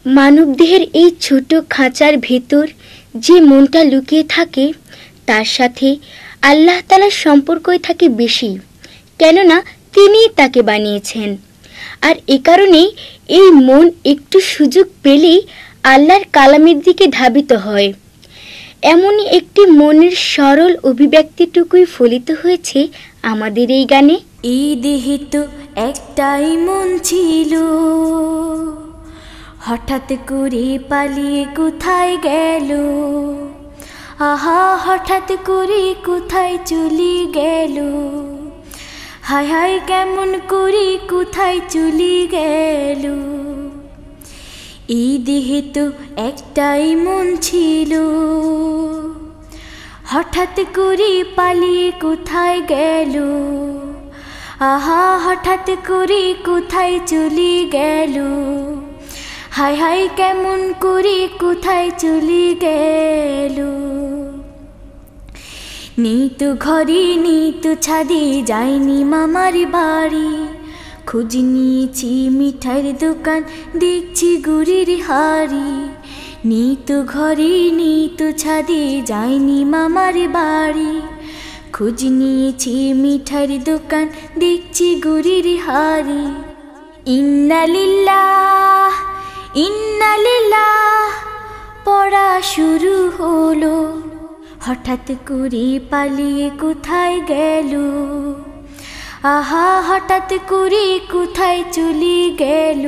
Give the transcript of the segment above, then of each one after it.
মানবদেহের এই ছোট খাঁচার ভেতর যে মনটা লুকিয়ে থাকে তার সাথে আল্লাহ তাআলার সম্পর্কই থাকে বেশি, কেননা তিনিই তাকে বানিয়েছেন। আর এ কারণেই এই মন একটু সুযোগ পেলেই আল্লাহর কালামের দিকে ধাবিত হয়। এমনই একটি মনের সরল অভিব্যক্তিটুকুই ফলিত হয়েছে আমাদের এই গানে। এই দেহে তো একটাই মন ছিল, হঠাৎ করে পালিয়ে কোথায় গেল, আহা হঠাৎ করে কোথায় চলে গেল, হায় হায় কেমন করে কোথায় চলে গেল। এই দেহে তো একটাই মন ছিল, হঠাৎ করে পালিয়ে কোথায় গেল, আহা হঠাৎ করে কোথায় চলে গেল, হায় হায় কেমন করে কোথায় চলে গেল। নেই তো ঘরে নেই তো ছাদে, যায়নি মামার বাড়ি, খোঁজ নিয়েছি মিঠাইয়ের দোকান, দেখছি গুড়ের হাড়ি। নেই তো ঘরে নেই তো ছাদে, যায়নি মামার বাড়ি, খোঁজ নিয়েছি মিঠাইয়ের দোকান, দেখছি গুড়ের হাড়ি। ইন্না লিল্লাহ ইন্না লিল্লাহ পড়া শুরু হলো, হঠাৎ করে পালিয়ে কোথায় গেল, আহা হঠাৎ করে কোথায় চলে গেল,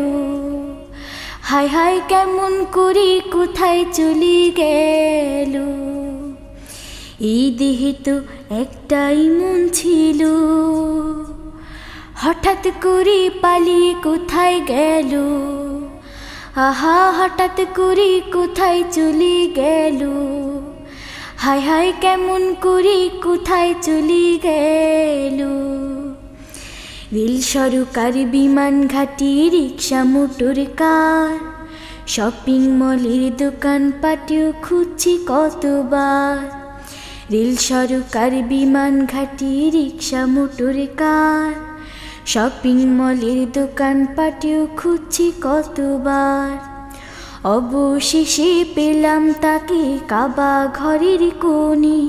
হায় হায় কেমন করে কোথায় চলে গেল। এই দেহে তো একটাই মন ছিল, হঠাৎ করে পালিয়ে কোথায় গেল, আহা হঠাৎ করে কোথায় চলে গেল, হায় হায় কেমন করে কোথায় চলে গেল। রেল সরকার বিমান ঘাটি রিক্সা মোটর কার, শপিং মলের দোকান পাটেও খুঁজছি কতবার। রেল সরকার বিমান ঘাটি রিক্সা মোটর কার, শপিং মলের দোকান পাটেও খুঁজছি কতবার। অবশেষে পেলাম তাকে কাবা ঘরের কোণে,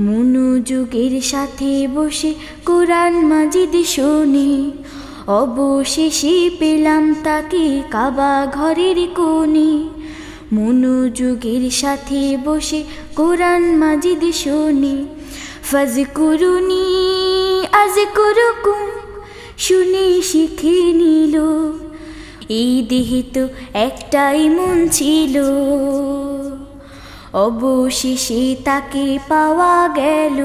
মনোযোগের সাথে বসে কোরআন মাজিদ শোনে। অবশেষে পেলাম তাকে কাবা ঘরের কোণে, মনোযোগের সাথে বসে কোরআন মাজিদ শোনে। ফাজকুরুনি আযকুরুকুম শুনে শিখে নিল, এই দেহে তো একটাই মন ছিল, অবশেষে তাকে পাওয়া গেল,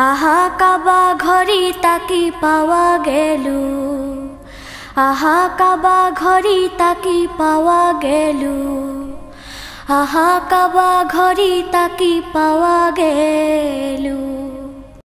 আহা কাবা ঘরে তাকে পাওয়া গেল, আহা কাবা ঘরে তাকে পাওয়া গেল, আহা কাবা ঘরে তাকে পাওয়া গেল।